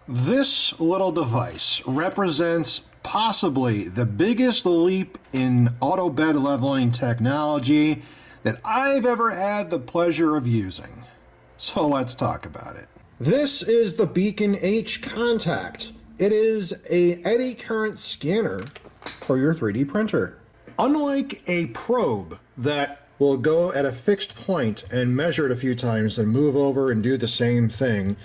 This little device represents possibly the biggest leap in auto bed leveling technology that I've ever had the pleasure of using. So let's talk about it. This is the Beacon H Contact. It is an eddy current scanner for your 3D printer. Unlike a probe that will go at a fixed point and measure it a few times and move over and do the same thing,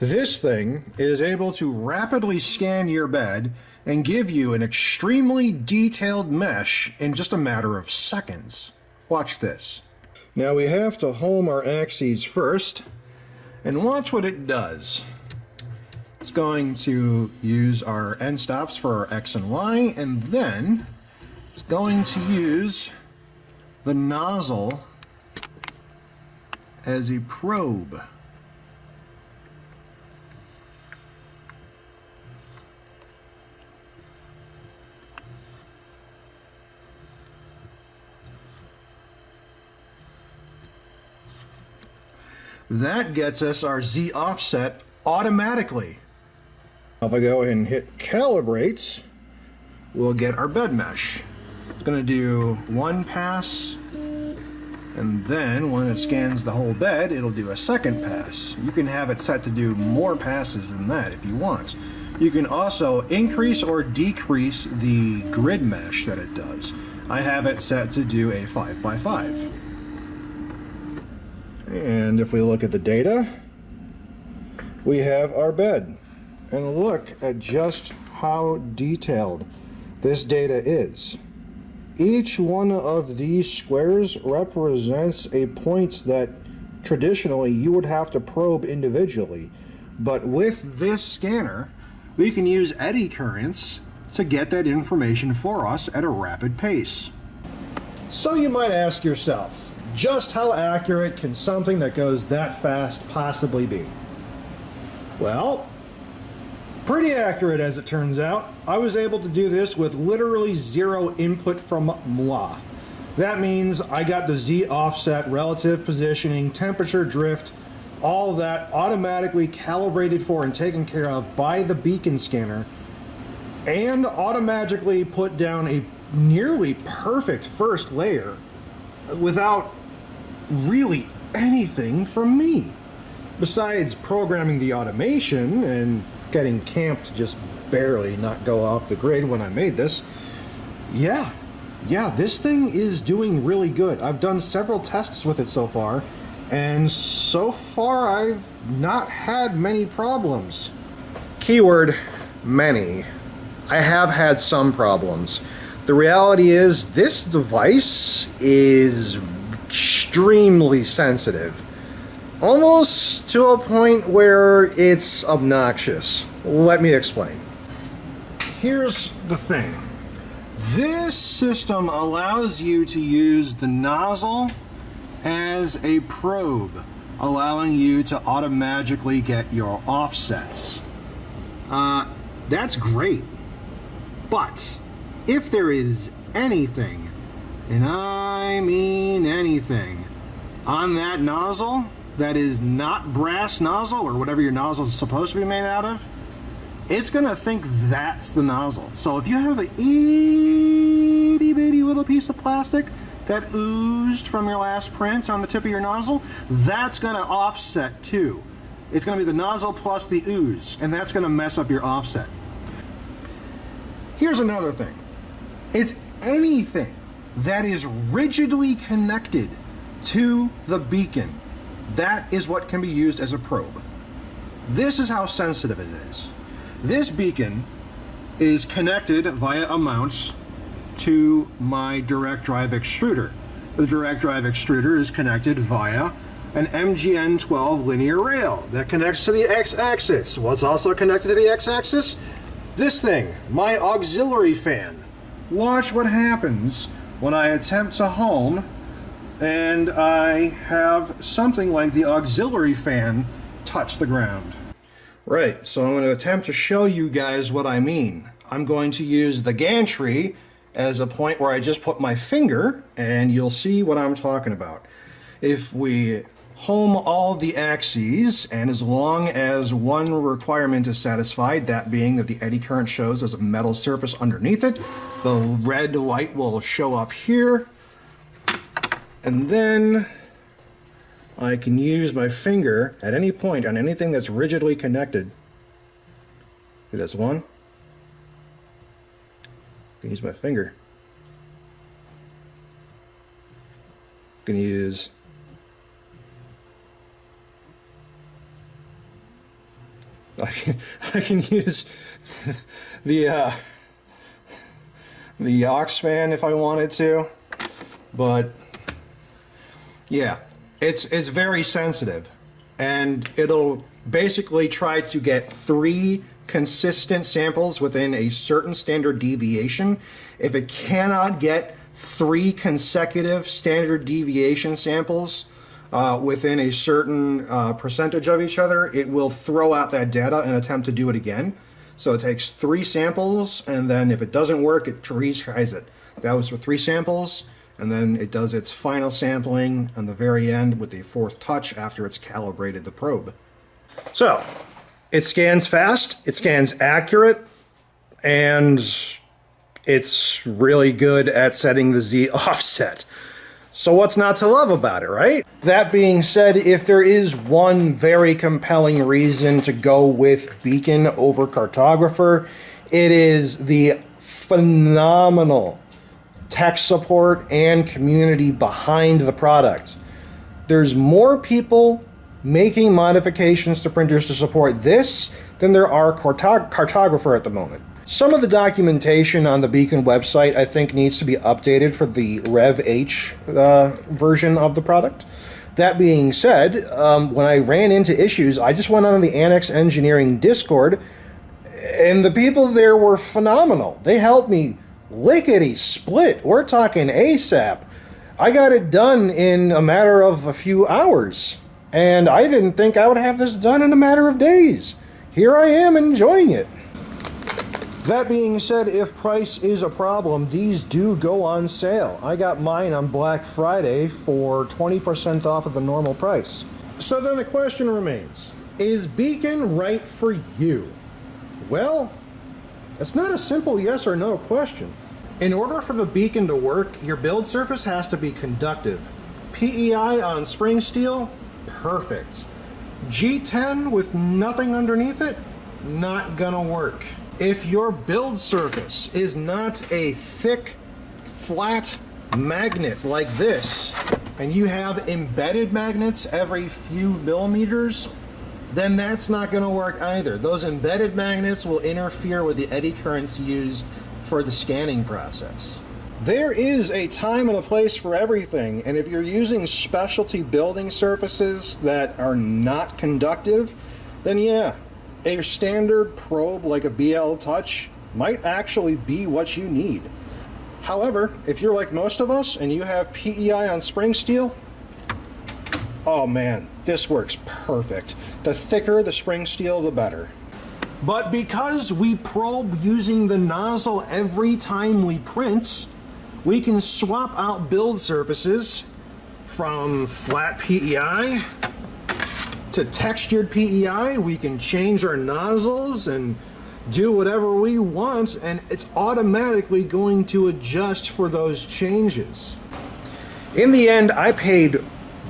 this thing is able to rapidly scan your bed and give you an extremely detailed mesh in just a matter of seconds. Watch this. Now we have to home our axes first, and watch what it does. It's going to use our end stops for our X and Y, and then it's going to use the nozzle as a probe. That gets us our Z offset automatically. If I go ahead and hit calibrate, we'll get our bed mesh. It's going to do one pass, and then when it scans the whole bed, it'll do a second pass. You can have it set to do more passes than that if you want. You can also increase or decrease the grid mesh that it does. I have it set to do a 5x5. And if we look at the data, we have our bed. And look at just how detailed this data is. Each one of these squares represents a point that traditionally you would have to probe individually. But with this scanner, we can use eddy currents to get that information for us at a rapid pace. So you might ask yourself, just how accurate can something that goes that fast possibly be? Well, pretty accurate as it turns out. I was able to do this with literally zero input from moi. That means I got the Z offset, relative positioning, temperature drift, all that automatically calibrated for and taken care of by the beacon scanner, and automatically put down a nearly perfect first layer without really anything from me. Besides programming the automation and getting camp to just barely not go off the grid when I made this, yeah, this thing is doing really good. I've done several tests with it so far, and so far I've not had many problems. Keyword, many. I have had some problems. The reality is this device is extremely sensitive. Almost to a point where it's obnoxious. Let me explain. Here's the thing. This system allows you to use the nozzle as a probe, allowing you to automatically get your offsets. That's great. But if there is anything, and I mean anything, on that nozzle that is not brass nozzle or whatever your nozzle is supposed to be made out of, it's gonna think that's the nozzle. So if you have an itty bitty little piece of plastic that oozed from your last print on the tip of your nozzle, that's gonna offset too. It's gonna be the nozzle plus the ooze, and that's gonna mess up your offset. Here's another thing. It's anything that is rigidly connected to the beacon. That is what can be used as a probe. This is how sensitive it is. This beacon is connected via a mount to my direct drive extruder. The direct drive extruder is connected via an MGN12 linear rail that connects to the X-axis. What's also connected to the X-axis? This thing, my auxiliary fan. Watch what happens when I attempt to home and I have something like the auxiliary fan touch the ground. Right, so I'm going to attempt to show you guys what I mean. I'm going to use the gantry as a point where I just put my finger, and you'll see what I'm talking about. If we home all the axes, and as long as one requirement is satisfied, that being that the eddy current shows as a metal surface underneath it, the red light will show up here, and then I can use my finger at any point on anything that's rigidly connected. See, that's one. I can use my finger. I can use I can use the aux fan if I wanted to, but yeah, it's very sensitive, and it'll basically try to get 3 consistent samples within a certain standard deviation. If it cannot get 3 consecutive standard deviation samples within a certain percentage of each other, it will throw out that data and attempt to do it again. So it takes 3 samples, and then if it doesn't work, it retries it. That was for 3 samples, and then it does its final sampling on the very end with the 4th touch after it's calibrated the probe. So it scans fast, it scans accurate, and it's really good at setting the Z offset. So what's not to love about it, right? That being said, if there is one very compelling reason to go with Beacon over Cartographer, it is the phenomenal tech support and community behind the product. There's more people making modifications to printers to support this than there are Cartographer at the moment. Some of the documentation on the Beacon website, I think, needs to be updated for the Rev H version of the product. That being said, when I ran into issues, I just went on the Annex Engineering Discord, and the people there were phenomenal. They helped me lickety-split. We're talking ASAP. I got it done in a matter of a few hours, and I didn't think I would have this done in a matter of days. Here I am enjoying it. That being said, if price is a problem, these do go on sale. I got mine on Black Friday for 20% off of the normal price. So then the question remains, is Beacon right for you? Well, it's not a simple yes or no question. In order for the Beacon to work, your build surface has to be conductive. PEI on spring steel? Perfect. G10 with nothing underneath it? Not gonna work. If your build surface is not a thick, flat magnet like this, and you have embedded magnets every few millimeters, then that's not going to work either. Those embedded magnets will interfere with the eddy currents used for the scanning process. There is a time and a place for everything, and if you're using specialty building surfaces that are not conductive, then yeah, a standard probe like a BL Touch might actually be what you need. However, if you're like most of us and you have PEI on spring steel, oh man, this works perfect. The thicker the spring steel, the better. But because we probe using the nozzle every time we print, we can swap out build surfaces from flat PEI to textured PEI. We can change our nozzles and do whatever we want, and it's automatically going to adjust for those changes. In the end, I paid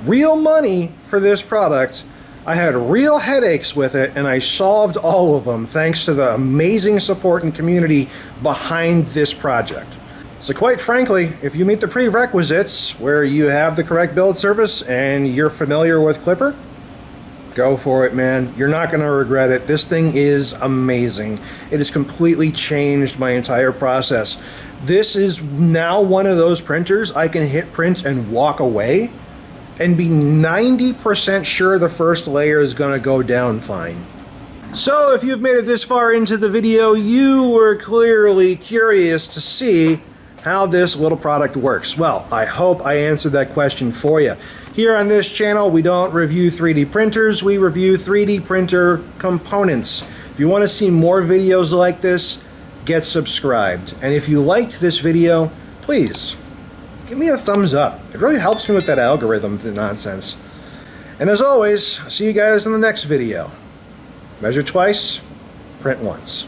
real money for this product. I had real headaches with it, and I solved all of them thanks to the amazing support and community behind this project. So quite frankly, if you meet the prerequisites where you have the correct build surface and you're familiar with Clipper, go for it, man. You're not going to regret it. This thing is amazing. It has completely changed my entire process. This is now one of those printers I can hit print and walk away and be 90% sure the first layer is going to go down fine. So if you've made it this far into the video, you were clearly curious to see how this little product works. Well, I hope I answered that question for you. Here on this channel, we don't review 3D printers, we review 3D printer components. If you want to see more videos like this, get subscribed. And if you liked this video, please give me a thumbs up. It really helps me with that algorithm nonsense. And as always, see you guys in the next video. Measure twice, print once.